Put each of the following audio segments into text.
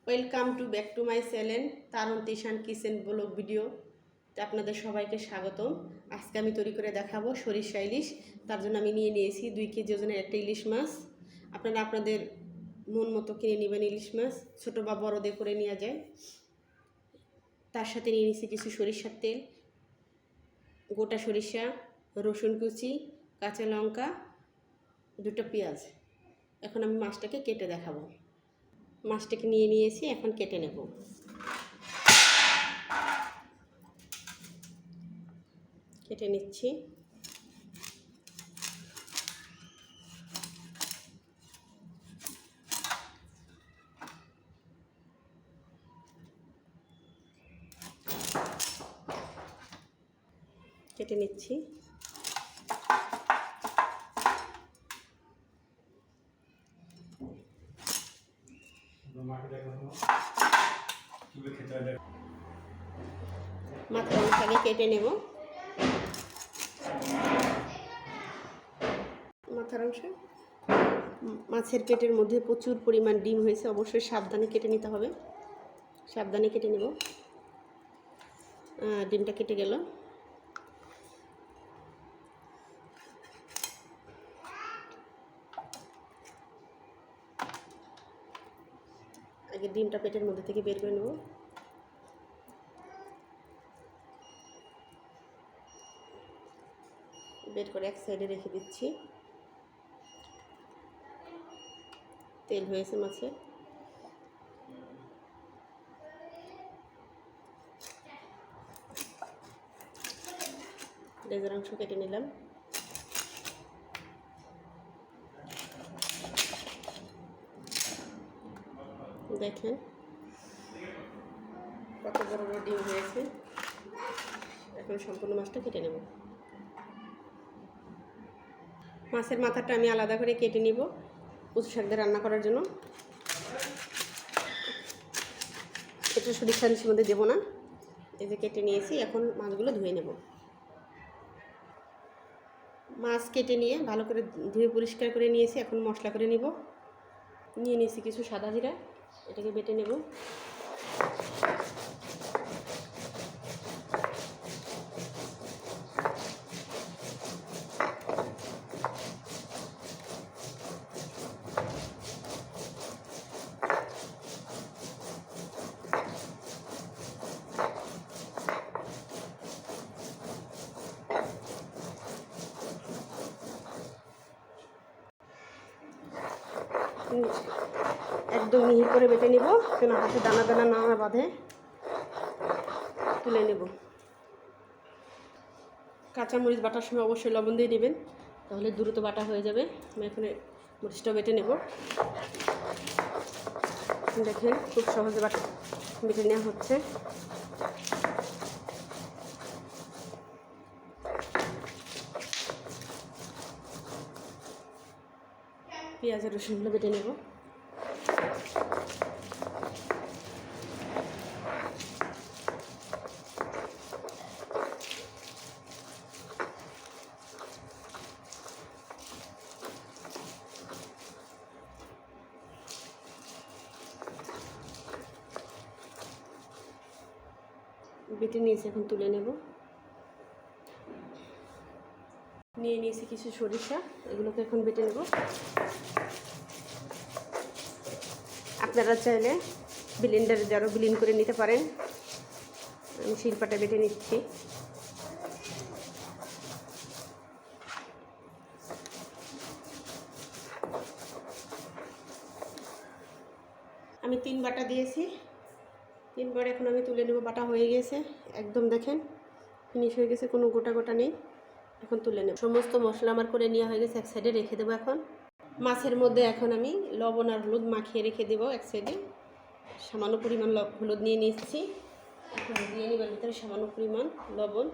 Welcome to back to my channel Tarun Tishan kitchen blog video. তো আপনাদের সবাইকে স্বাগতম। আজকে আমি তৈরি করে দেখাবো সরিষা ইলিশ। তার জন্য আমি নিয়েছি 2 কেজি ওজনের একটা ইলিশ মাছ। আপনারা আপনাদের মন মতো কিনে নেবেন ইলিশ মাছ, ছোটো বা বড়দের করে নেওয়া যায়। তার সাথে নিয়ে নিয়েছি কিছু সরিষার তেল, গোটা সরিষা, রসুন কুচি, কাঁচা লঙ্কা, 2টা পেঁয়াজ। এখন আমি মাছটাকে কেটে দেখাবো। মাছটাকে নিয়ে নিয়েছি, এখন কেটে নেব। কেটে নিচ্ছি। কেটে নিচ্ছি। মাথার অংশটাকে কেটে নেব। মাথার অংশ মাছের পেটের মধ্যে প্রচুর পরিমাণ ডিম হয়েছে, অবশ্যই সাবধানে কেটে নিতে হবে। সাবধানে কেটে নেব। ডিমটা কেটে গেল। আগে ডিমটা পেটের মধ্যে থেকে বের করে নেব। বের করে এক সাইডে রেখে দিচ্ছি। তেল হয়েছে মাছে। লেজের অংশ কেটে নিলাম। দেখেন কত বড় বড় ডিম হয়েছে। এখন সম্পূর্ণ মাছটা কেটে নেব। মাছের মাথাটা আমি আলাদা করে কেটে নিব কচু শাক দিয়ে রান্না করার জন্য। এটা সরিষা ইলিশের মধ্যে দেবো না। এই যে কেটে নিয়েছি, এখন মাছগুলো ধুয়ে নেব। মাছ কেটে নিয়ে ভালো করে ধুয়ে পরিষ্কার করে নিয়েছি। এখন মশলা করে নিব। নিয়ে নিয়েছি কিছু সাদা জিরা, এটাকে বেটে নেব। একদম মিহি করে বেটে নিব, কেন হাতে দানা দানা না বাঁধে। তুলে নেব। কাঁচামরিচ বাটার সময় অবশ্যই লবণ দিয়ে নেবেন, তাহলে দ্রুত বাটা হয়ে যাবে। আমি এখানে মরিচটা বেটে নেব। দেখেন খুব সহজে বেটে নেওয়া হচ্ছে। পেঁয়াজ আর রসুনগুলো বেটে নেব। বেটে নিয়েছি, এখন তুলে নেব। নিয়ে নিয়েছি কিছু সরিষা, এগুলোকে এখন বেটে নেব। আপনারা চাইলে ব্লেন্ডারে আরও ব্লেন্ড করে নিতে পারেন। আমি শিলপাটা বেটে নিচ্ছি। আমি 3 বাটা দিয়েছি। 3 বার এখন আমি তুলে নেব। বাটা হয়ে গেছে একদম, দেখেন ফিনিশ হয়ে গেছে, কোনো গোটা গোটা নেই। এখন তুলে নেব। সমস্ত মশলা আমার করে নেওয়া হয়ে গেছে, এক সাইডে রেখে দেবো। এখন মাছের মধ্যে এখন আমি লবণ আর হলুদ মাখিয়ে রেখে দেবো এক সাইডে। সামান্য পরিমাণ হলুদ নিয়ে নিচ্ছি। এখন দিয়ে নেবার ভিতরে সামান্য পরিমাণ লবণ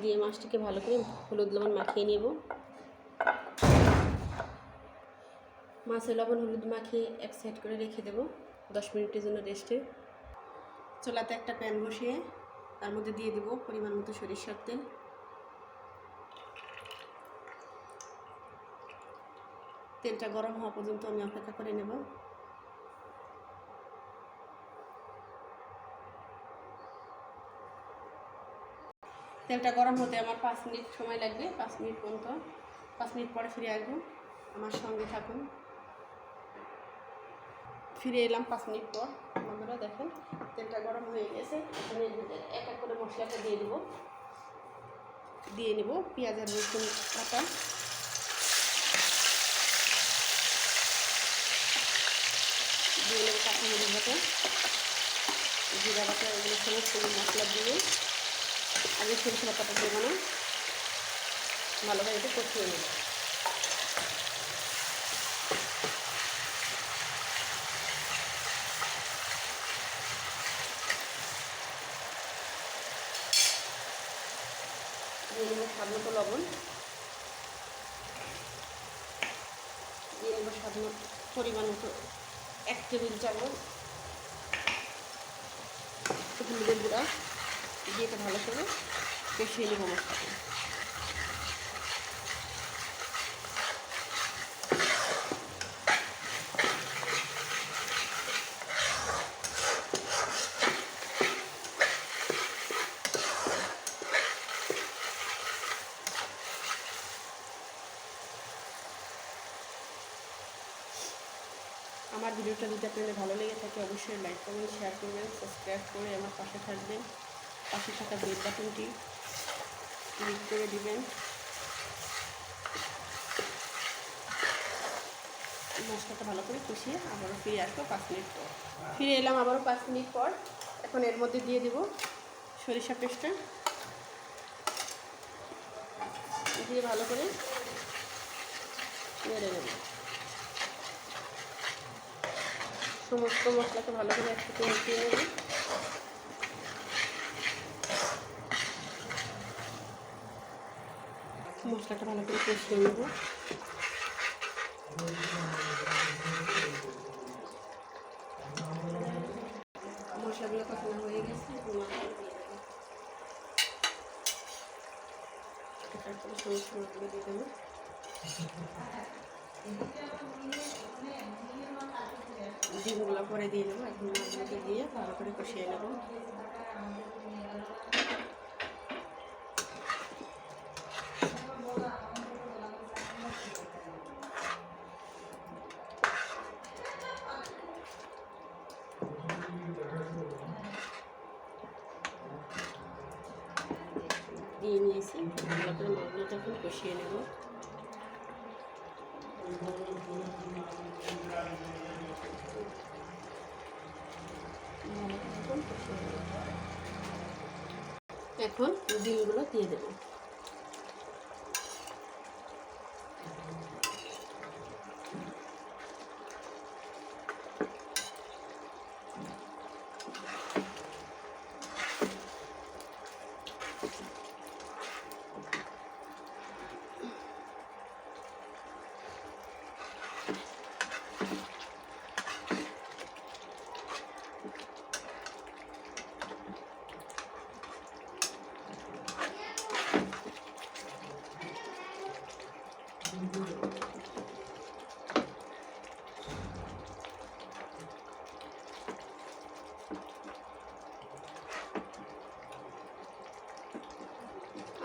দিয়ে মাছটিকে ভালো করে হলুদ লবণ মাখিয়ে নেব। মাছে লবণ হলুদ মাখিয়ে এক সাইড করে রেখে দেবো 10 মিনিটের জন্য রেস্টে। চুলাতে একটা প্যান বসিয়ে তার মধ্যে দিয়ে দেবো পরিমাণ মতো সরিষার তেল। তেলটা গরম হওয়া পর্যন্ত আমি অপেক্ষা করে নেব। তেলটা গরম হতে আমার 5 মিনিট সময় লাগবে, 5 মিনিট পর্যন্ত। 5 মিনিট পরে ফিরে আসবো, আমার সঙ্গে থাকুন। ফিরে এলাম 5 মিনিট পর। বন্ধুরা দেখেন তেলটা গরম হয়ে গেছে। আমি এক এক করে মশলাটা দিয়ে দেবো। দিয়ে নেব পেঁয়াজ আর রসুন বাটা, দিয়ে নেব কাঁচামরিচ বাটা, জিরা বাটা, এগুলো সমস্ত মশলা দিয়ে আগে সরিষা বাটাটা দেবো না, ভালোভাবে এটা কষিয়ে নেব। দিয়ে নেব স্বাদ মতো লবণ, দিয়ে নেব স্বাদ মতো পরিমাণ মতো 1 টেবিল চামচ হলুদের গুঁড়া, দিয়ে এটা ভালো করে কষিয়ে নেব মশলাটা। আমার ভিডিওটা যদি আপনাদের ভালো লেগে থাকে অবশ্যই লাইক করবেন, শেয়ার করবেন, সাবস্ক্রাইব করে আমার পাশে থাকবেন। পাশে থাকা বেল বাটনটি ক্লিক করে দিবেন। মশলাটা ভালো করে কষিয়ে আবারও ফিরে আসবো 5 মিনিট পর। ফিরে এলাম আবারও 5 মিনিট পর। এখন এর মধ্যে দিয়ে দেব সরিষা পেস্টটা, দিয়ে ভালো করে নেড়ে নেব। সমস্ত মশলাকে ভালো করে একসাথে মিশিয়ে নেব। মশলাটা ভালো করে কষিয়ে নেব। মশলাগুলো কষানো হয়ে গেছে, তারপরে সমস্ত মশলা দিয়ে দেবো। ডিমগুলো পরে দিয়ে নেবো। এখন মাছগুলোকে দিয়ে ভালো করে কষিয়ে নেব। দিয়ে নিয়েছি, ভালো করে মাছগুলোকে এখন কষিয়ে নেব। এখন ডিমগুলো দিয়ে দেবো।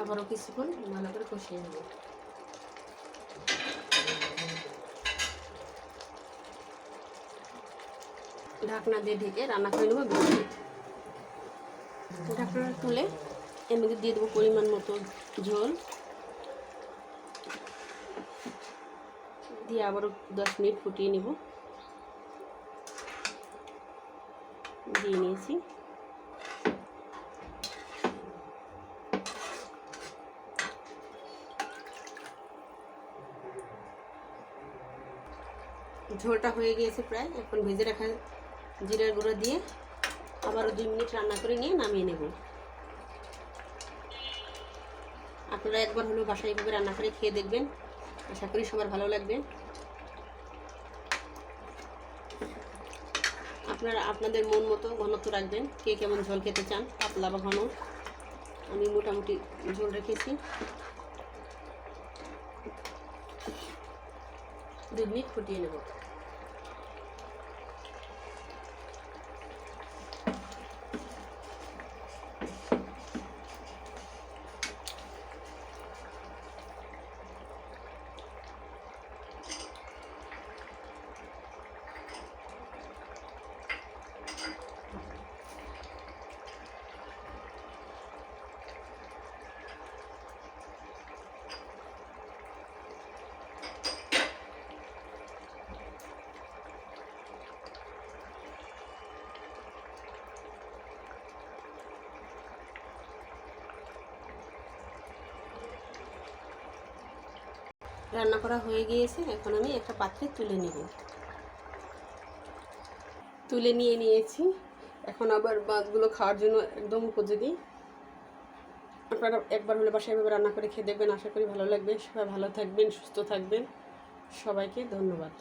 আবারও কিছুক্ষণ ভালো করে কষিয়ে নেব। ঢাকনা দিয়ে ঢেকে রান্না করে নেব 2 মিনিট। ঢাকনাটা তুলে এর মধ্যে দিয়ে দেবো পরিমাণ মতো ঝোল, দিয়ে আবারও 10 মিনিট ফুটিয়ে নেব। দিয়ে নিয়েছি। ঝোলটা হয়ে গিয়েছে প্রায়। এখন ভেজে রাখা জিরার গুঁড়ো দিয়ে আবারও 2 মিনিট রান্না করে নিয়ে নামিয়ে নেব। আপনারা একবার হলেও বাসায় এইভাবে রান্না করে খেয়ে দেখবেন, আশা করি সবার ভালো লাগবে। আপনারা আপনাদের মন মতো ঘনত্ব রাখবেন, কে কেমন ঝোল খেতে চান, পাতলা বা ঘন। আমি মোটামুটি ঝোল রেখেছি। 2 মিনিট ফুটিয়ে নেব। রান্না করা হয়ে গিয়েছে, এখন আমি একটা পাত্রে তুলে নিব। তুলে নিয়ে নিয়েছি, এখন আবার মাছগুলো খাওয়ার জন্য একদম উপযোগী। আপনারা একবার হলে বাসায় এভাবে রান্না করে খেয়ে দেখবেন, আশা করি ভালো লাগবে। সবাই ভালো থাকবেন, সুস্থ থাকবেন। সবাইকে ধন্যবাদ।